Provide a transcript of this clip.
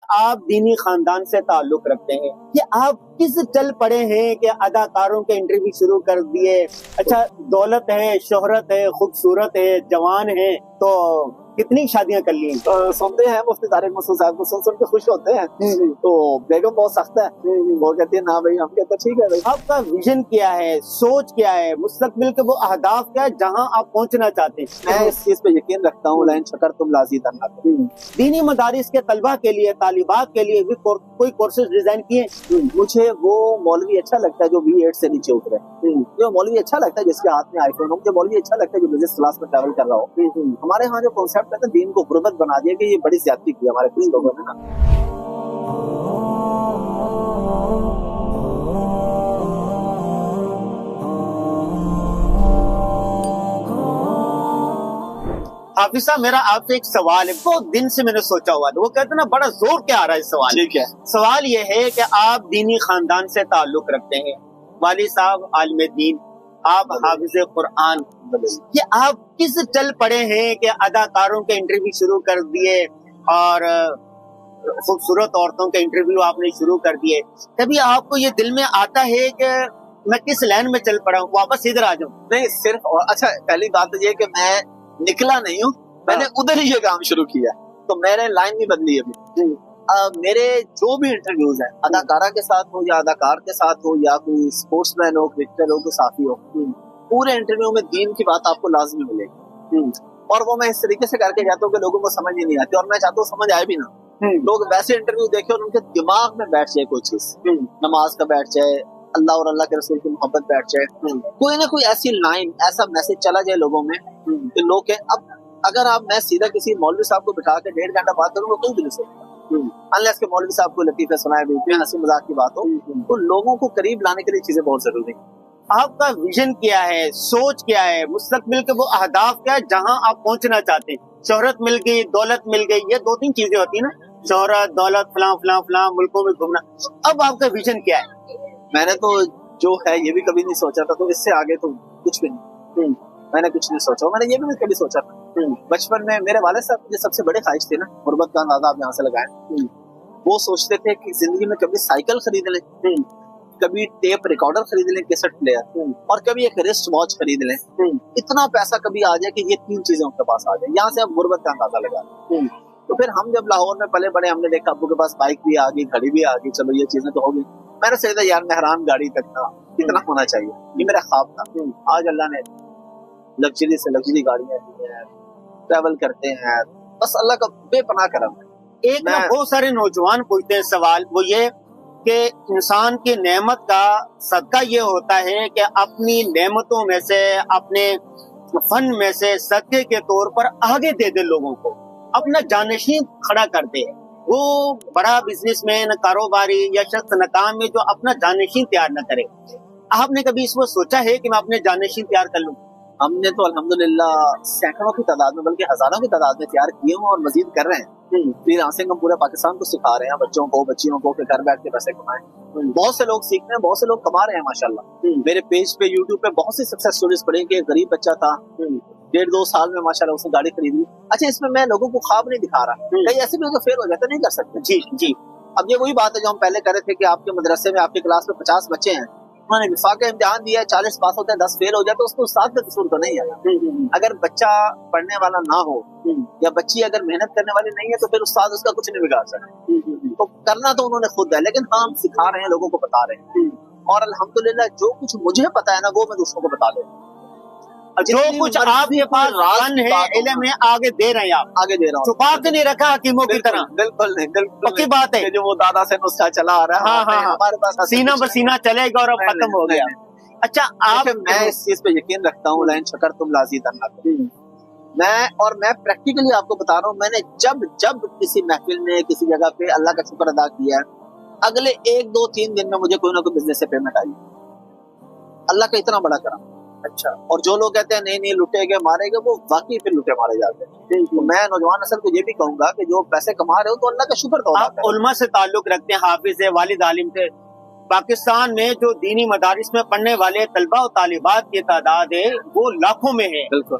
آپ دینی خاندان سے تعلق رکھتے ہیں کہ آپ کس چل پڑے ہیں کہ اداکاروں کے انٹرویو شروع کر دیے؟ اچھا، دولت ہے، شہرت ہے، خوبصورت ہے، جوان ہے، تو کتنی شادیاں کر لی؟ سنتے ہیں مفتی طارق مسعود صاحب کو، سن کے خوش ہوتے ہیں، تو بیگم بہت سخت ہے، وہ کہتی ہے نا بھائی، ہم کہتے ہیں ٹھیک ہے بھائی۔ آپ کا ویژن کیا ہے، سوچ کیا ہے، مستقبل کے وہ اہداف کیا ہے جہاں آپ پہنچنا چاہتے ہیں؟ میں اس چیز پہ یقین رکھتا ہوں، لئن شکرتم لازیدنکم۔ دینی مدارس کے طلبہ کے لیے، طالبات کے لیے بھی کوئی کورسز ڈیزائن کیے؟ مجھے وہ مولوی اچھا لگتا ہے جو V8 سے نیچے اترے، جو مولوی اچھا لگتا ہے جس کے ہاتھ میں آئی فون ہو، مجھے مولوی اچھا لگتا ہے جو بزنس کلاس میں ٹریول کر رہا ہو۔ ہمارے ہاں جو کانسیپٹ ہے دین کو غربت بنا دیا، کہ یہ بڑی زیادتی کی ہمارے کچھ لوگوں نے نا۔ حافظ صاحب، میرا آپ سے ایک سوال ہے، بہت دن سے میں نے سوچا ہوا تھا، وہ کہتے ہیں نا بڑا زور کے آ رہا ہے اس سوال۔ ٹھیک ہے، سوال یہ ہے کہ آپ دینی خاندان سے تعلق رکھتے ہیں، والد صاحب عالم دین، آپ حافظ قرآن، کہ آپ کس چل پڑے ہیں کہ اداکاروں کے انٹرویو شروع کر دیے اور خوبصورت عورتوں کے انٹرویو آپ نے شروع کر دیے؟ کبھی آپ کو یہ دل میں آتا ہے کہ میں کس لائن میں چل پڑا ہوں، واپس ادھر آ جاؤں؟ نہیں صرف، اچھا پہلی بات یہ کہ میں نکلا نہیں ہوں، میں نے ادھر ہی یہ کام شروع کیا، تو میں نے لائن نہیں بدلی ابھی۔ میرے جو بھی انٹرویوز ہیں، اداکارہ کے ساتھ ہو یا اداکار کے ساتھ ہو یا کوئی اسپورٹس مین ہو، کرکٹر ہو، کوئی صحافی ہو، پورے انٹرویو میں دین کی بات آپ کو لازمی ملے گی، اور وہ میں اس طریقے سے کر کے جاتا ہوں کہ لوگوں کو سمجھ ہی نہیں آتی، اور میں چاہتا ہوں سمجھ آئے بھی نہ، لوگ ویسے انٹرویو دیکھیں اور ان کے دماغ میں بیٹھ جائے کوئی چیز، نماز کا بیٹھ جائے، اللہ اور اللہ کے رسول کی محبت بیٹھ جائے، کوئی نہ کوئی ایسی لائن، ایسا میسج چلا جائے لوگوں میں کہ لوگ کہیں اب اگر آپ میں سیدھا کسی مولوی صاحب کو بٹھا کے 1.5 گھنٹہ بات کروں گا کوئی بھی نہیں سکتا، انلیس کہ مولوی صاحب کو لطیفے سنائے بھی، ہنسی مذاق کی بات ہو، تو لوگوں کو قریب لانے کے لیے چیزیں بہت ضروری ہیں۔ آپ کا ویژن کیا ہے، سوچ کیا ہے، مستقبل کے وہ اہداف کیا ہے جہاں آپ پہنچنا چاہتے ہیں؟ شہرت مل گئی، دولت مل گئی، یہ 2-3 چیزیں ہوتی ہیں نا، شہرت، دولت، فلاں فلاں فلاں، ملکوں میں گھومنا، اب آپ کا ویژن کیا ہے؟ میں نے تو جو ہے یہ بھی کبھی نہیں سوچا تھا، تو اس سے آگے تو کچھ بھی نہیں، میں نے کچھ نہیں سوچا، میں نے یہ بھی نہیں کبھی سوچا تھا۔ بچپن میں میرے والد صاحب کی سب سے بڑی خواہش تھی نا، غربت کا اندازہ آپ یہاں سے لگائیں، وہ سوچتے تھے کہ زندگی میں کبھی سائیکل خرید لیں، کبھی ٹیپ ریکارڈر خرید لیں، کیسٹ پلیئر، اور کبھی ایک رسٹ واچ خرید لیں، اتنا پیسہ کبھی آ جائے کہ یہ 3 چیزیں ان کے پاس آ جائیں، یہاں سے اب غربت کا اندازہ لگا۔ تو پھر ہم جب لاہور میں پلے بڑے، ہم نے دیکھا ابو کے پاس بائک بھی آ گئی، گھڑی بھی آ گئی، چلو یہ چیزیں تو ہو گئی، میں نے سوچا یار مہران گاڑی تک تھا، اتنا ہونا چاہیے، یہ میرا خواب تھا۔ آج اللہ نے لگژری سے لگژری گاڑیاں دی ہیں، ٹریول کرتے ہیں، بس اللہ کا بے پناہ کرم ہے۔ ایک نا بہت سارے نوجوان پوچھتے ہیں سوال، وہ یہ کہ انسان کی نعمت کا صدقہ یہ ہوتا ہے کہ اپنی نعمتوں میں سے، اپنے فن میں سے صدقے کے طور پر آگے دے دے، لوگوں کو اپنا جانشین کھڑا کر دے۔ وہ بڑا بزنس مین، کاروباری یا شخص ناکام میں جو اپنا جانشین تیار نہ کرے، آپ نے کبھی اس کو سوچا ہے کہ میں اپنے جانشین تیار کر لوں؟ ہم نے تو الحمدللہ سینکڑوں کی تعداد میں، بلکہ ہزاروں کی تعداد میں تیار کیے ہوں اور مزید کر رہے ہیں۔ پھر ہم پورے پاکستان کو سکھا رہے ہیں، بچوں کو، بچیوں کو، کہ گھر بیٹھ کے پیسے کمائیں۔ بہت سے لوگ سیکھ رہے ہیں، بہت سے لوگ کما رہے ہیں ماشاءاللہ۔ میرے پیج پہ یوٹیوب پہ بہت سی سکسیس سٹوریز پڑھی کہ ایک غریب بچہ تھا، 1.5-2 سال میں ماشاءاللہ اس نے گاڑی خرید لی۔ اچھا، اس میں میں لوگوں کو خواب نہیں دکھا رہا، کئی ایسے بھی فیل ہو جاتے، نہیں کر سکتے۔ جی اب یہ وہی بات ہے جو ہم پہلے کر رہے تھے کہ آپ کے مدرسے میں، آپ کی کلاس میں 50 بچے ہیں، انہوں نے وفاق کا امتحان دیا، 40 پاس ہوتے ہیں، 10 فیل ہو جائے، تو اس کو استاد کا قصور تو نہیں ہے۔ اگر بچہ پڑھنے والا نہ ہو یا بچی اگر محنت کرنے والی نہیں ہے تو پھر استاد اس کا کچھ نہیں بگاڑ سکتا۔ تو کرنا تو انہوں نے خود ہے، لیکن ہم سکھا رہے ہیں، لوگوں کو بتا رہے ہیں، اور الحمدللہ جو کچھ مجھے پتا ہے نا وہ میں دوسروں کو بتا دوں۔ جو کچھ آپ کے پاس فن ہے، علم ہے، آگے دے رہے ہیں، آپ آگے دے رہا ہوں، چھپا کے نہیں رکھا حکیموں کی طرح۔ بالکل نہیں، بالکل پکی بات ہے، جو وہ دادا سے نسخہ چلا آ رہا ہے ہمارے پاس سینہ بسینہ چلے گا اور اب ختم ہو گیا۔ اچھا، آپ، میں اس چیز پہ یقین رکھتا ہوں، لئن شکرتم لازیدنکم۔ میں پریکٹیکلی آپ کو بتا رہا ہوں، میں نے جب کسی محفل میں، کسی جگہ پہ اللہ کا شکر ادا کیا ہے، اگلے 1-2-3 دن میں مجھے کوئی نہ کوئی بزنس سے پیمنٹ آئی، اللہ کا اتنا بڑا کرم۔ اچھا، اور جو لوگ کہتے ہیں نہیں لٹے گئے مارے گئے، وہ واقعی پھر لٹے مارے جاتے ہیں۔ تو میں نوجوان نسل کو یہ بھی کہوں گا کہ جو پیسے کما رہے ہو تو اللہ کا شکر تو ادا کرو۔ آپ علماء سے تعلق رکھتے ہیں، حافظ ہے، والد عالم تھے، پاکستان میں جو دینی مدارس میں پڑھنے والے طلبہ و طالبات کی تعداد ہے وہ لاکھوں میں ہے، بالکل،